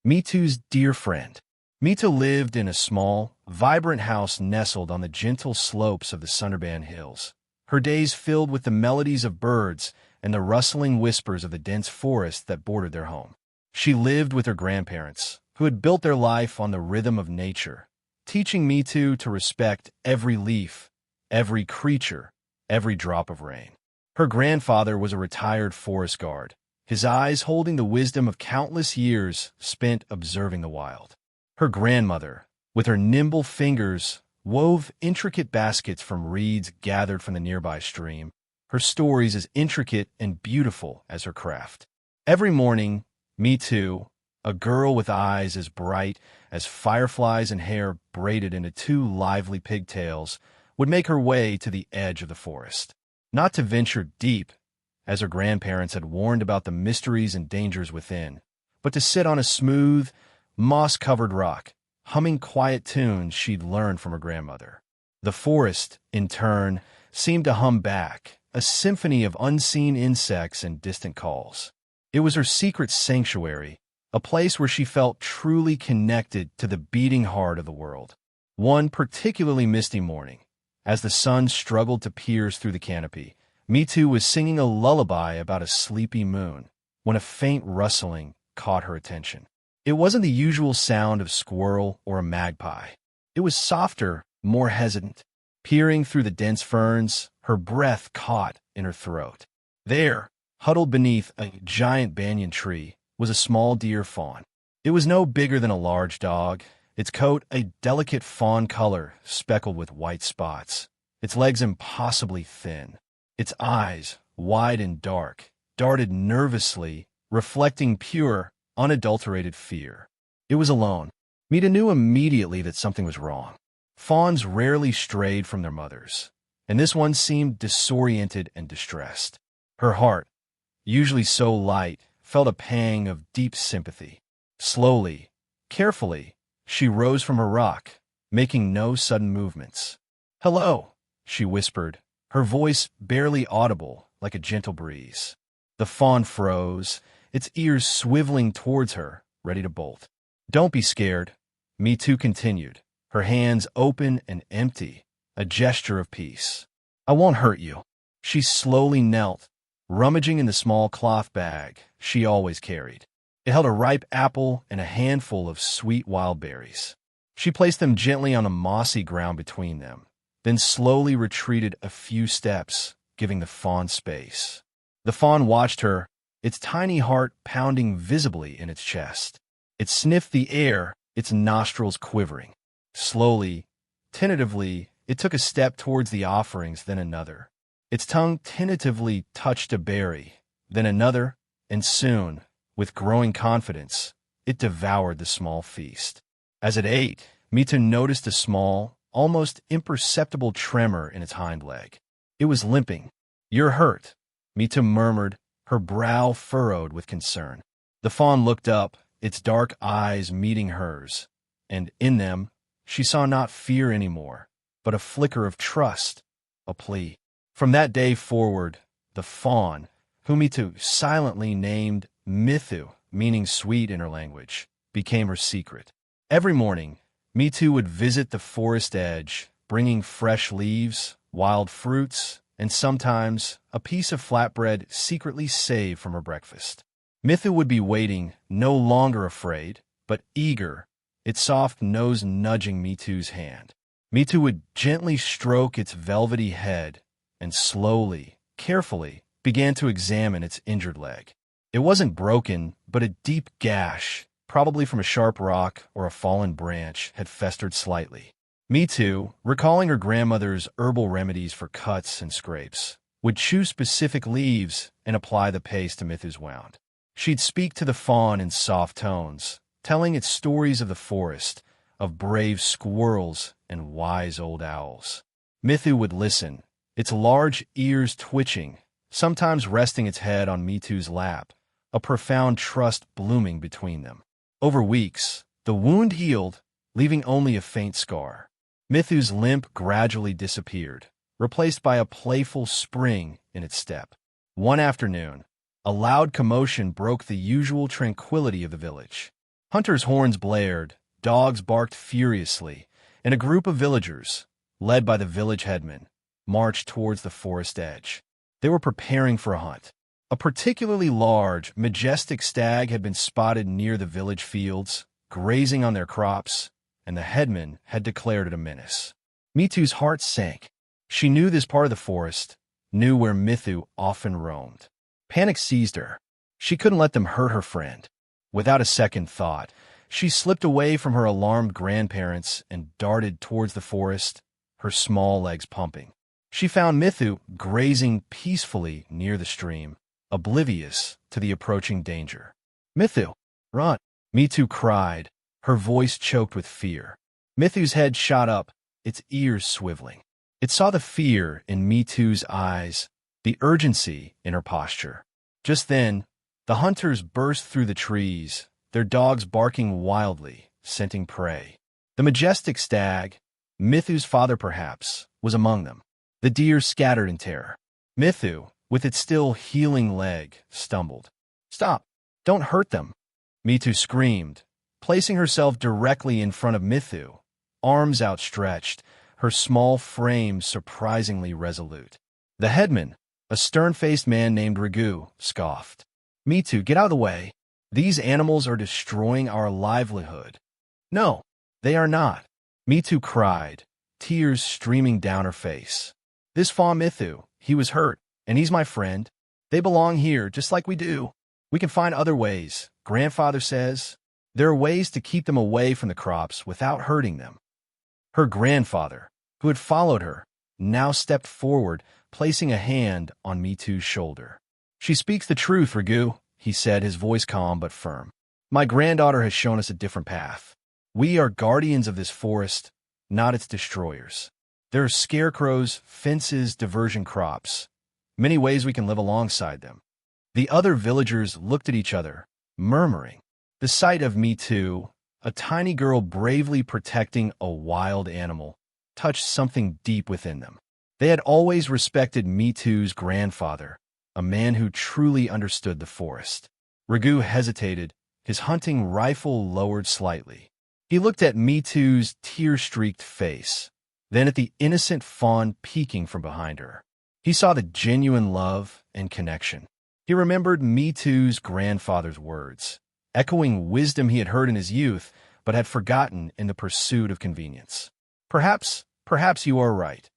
Mitu's dear friend. Mitu lived in a small, vibrant house nestled on the gentle slopes of the Sunderban Hills. Her days filled with the melodies of birds and the rustling whispers of the dense forest that bordered their home. She lived with her grandparents, who had built their life on the rhythm of nature, teaching Mitu to respect every leaf, every creature, every drop of rain. Her grandfather was a retired forest guard, his eyes holding the wisdom of countless years spent observing the wild. Her grandmother, with her nimble fingers, wove intricate baskets from reeds gathered from the nearby stream, her stories as intricate and beautiful as her craft. Every morning, Mitu, a girl with eyes as bright as fireflies and hair braided into two lively pigtails, would make her way to the edge of the forest. Not to venture deep, as her grandparents had warned about the mysteries and dangers within, but to sit on a smooth, moss-covered rock, humming quiet tunes she'd learned from her grandmother. The forest, in turn, seemed to hum back, a symphony of unseen insects and distant calls. It was her secret sanctuary, a place where she felt truly connected to the beating heart of the world. One particularly misty morning, as the sun struggled to pierce through the canopy, Mitu was singing a lullaby about a sleepy moon, when a faint rustling caught her attention. It wasn't the usual sound of squirrel or a magpie. It was softer, more hesitant. Peering through the dense ferns, her breath caught in her throat. There, huddled beneath a giant banyan tree, was a small deer fawn. It was no bigger than a large dog, its coat a delicate fawn color speckled with white spots, its legs impossibly thin. Its eyes, wide and dark, darted nervously, reflecting pure, unadulterated fear. It was alone. Mita knew immediately that something was wrong. Fawns rarely strayed from their mothers, and this one seemed disoriented and distressed. Her heart, usually so light, felt a pang of deep sympathy. Slowly, carefully, she rose from her rock, making no sudden movements. "Hello," she whispered, her voice barely audible, like a gentle breeze. The fawn froze, its ears swiveling towards her, ready to bolt. "Don't be scared," Mitu continued, her hands open and empty, a gesture of peace. "I won't hurt you." She slowly knelt, rummaging in the small cloth bag she always carried. It held a ripe apple and a handful of sweet wild berries. She placed them gently on the mossy ground between them, then slowly retreated a few steps, giving the fawn space. The fawn watched her, its tiny heart pounding visibly in its chest. It sniffed the air, its nostrils quivering. Slowly, tentatively, it took a step towards the offerings, then another. Its tongue tentatively touched a berry, then another, and soon, with growing confidence, it devoured the small feast. As it ate, Mita noticed a small, almost imperceptible tremor in its hind leg. It was limping. "You're hurt," Mita murmured, her brow furrowed with concern. The fawn looked up, its dark eyes meeting hers, and in them, she saw not fear anymore, but a flicker of trust, a plea. From that day forward, the fawn, whom Mitu silently named Mitu, meaning sweet in her language, became her secret. Every morning, Mitu would visit the forest edge, bringing fresh leaves, wild fruits, and sometimes a piece of flatbread secretly saved from her breakfast. Mitu would be waiting, no longer afraid, but eager, its soft nose nudging Mitu's hand. Mitu would gently stroke its velvety head and slowly, carefully, began to examine its injured leg. It wasn't broken, but a deep gash, probably from a sharp rock or a fallen branch, had festered slightly. Mitu, recalling her grandmother's herbal remedies for cuts and scrapes, would chew specific leaves and apply the paste to Mitu's wound. She'd speak to the fawn in soft tones, telling it stories of the forest, of brave squirrels and wise old owls. Mitu would listen, its large ears twitching, sometimes resting its head on Mitu's lap, a profound trust blooming between them. Over weeks, the wound healed, leaving only a faint scar. Mitu's limp gradually disappeared, replaced by a playful spring in its step. One afternoon, a loud commotion broke the usual tranquility of the village. Hunters' horns blared, dogs barked furiously, and a group of villagers, led by the village headman, marched towards the forest edge. They were preparing for a hunt. A particularly large, majestic stag had been spotted near the village fields, grazing on their crops, and the headman had declared it a menace. Mitu's heart sank. She knew this part of the forest, knew where Mitu often roamed. Panic seized her. She couldn't let them hurt her friend. Without a second thought, she slipped away from her alarmed grandparents and darted towards the forest, her small legs pumping. She found Mitu grazing peacefully near the stream, oblivious to the approaching danger. "Mitu, run!" Mitu cried, her voice choked with fear. Mitu's head shot up, its ears swiveling. It saw the fear in Mitu's eyes, the urgency in her posture. Just then, the hunters burst through the trees, their dogs barking wildly, scenting prey. The majestic stag, Mitu's father perhaps, was among them. The deer scattered in terror. Mitu, with its still healing leg, stumbled. "Stop! Don't hurt them!" Mitu screamed, placing herself directly in front of Mitu, arms outstretched, her small frame surprisingly resolute. The headman, a stern-faced man named Ragu, scoffed. "Mitu, get out of the way. These animals are destroying our livelihood." "No, they are not," Mitu cried, tears streaming down her face. "This Fawn Mitu, he was hurt, and he's my friend. They belong here just like we do. We can find other ways. Grandfather says there are ways to keep them away from the crops without hurting them." Her grandfather, who had followed her, now stepped forward, placing a hand on Mitu's shoulder. "She speaks the truth, Ragu," he said, his voice calm but firm. "My granddaughter has shown us a different path. We are guardians of this forest, not its destroyers. There are scarecrows, fences, diversion crops. Many ways we can live alongside them." The other villagers looked at each other, murmuring. The sight of Mitu, a tiny girl bravely protecting a wild animal, touched something deep within them. They had always respected Mitu's grandfather, a man who truly understood the forest. Ragu hesitated, his hunting rifle lowered slightly. He looked at Mitu's tear-streaked face, then at the innocent fawn peeking from behind her. He saw the genuine love and connection. He remembered Mitu's grandfather's words, echoing wisdom he had heard in his youth, but had forgotten in the pursuit of convenience. Perhaps you are right,"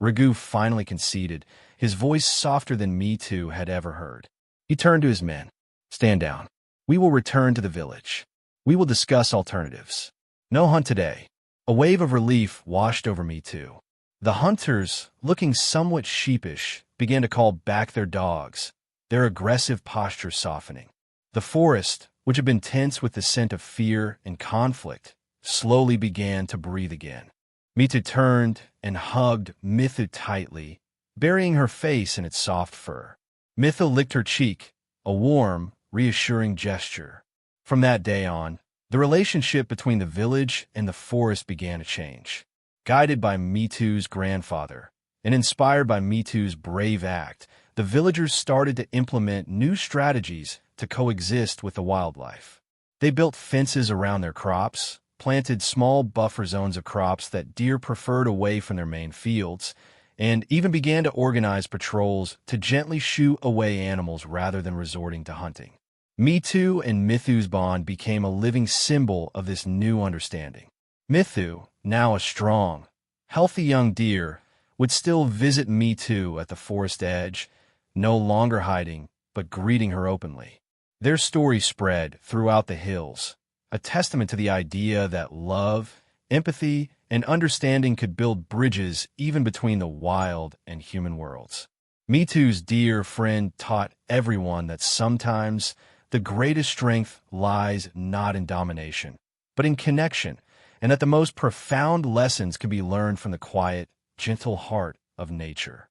Ragu finally conceded, his voice softer than Mitu had ever heard. He turned to his men. "Stand down. We will return to the village. We will discuss alternatives. No hunt today." A wave of relief washed over Mitu. The hunters, looking somewhat sheepish, began to call back their dogs, their aggressive posture softening. The forest, which had been tense with the scent of fear and conflict, slowly began to breathe again. Mitu turned and hugged Mitu tightly, burying her face in its soft fur. Mitu licked her cheek, a warm, reassuring gesture. From that day on, the relationship between the village and the forest began to change. Guided by Mitu's grandfather, and inspired by Mitu's brave act, the villagers started to implement new strategies to coexist with the wildlife. They built fences around their crops, planted small buffer zones of crops that deer preferred away from their main fields, and even began to organize patrols to gently shoo away animals rather than resorting to hunting. Mitu and Mitu's bond became a living symbol of this new understanding. Mitu, now a strong, healthy young deer, would still visit Mitu at the forest edge, no longer hiding, but greeting her openly. Their story spread throughout the hills, a testament to the idea that love, empathy, and understanding could build bridges even between the wild and human worlds. Mitu's dear friend taught everyone that sometimes the greatest strength lies not in domination, but in connection, and that the most profound lessons can be learned from the quiet, gentle heart of nature.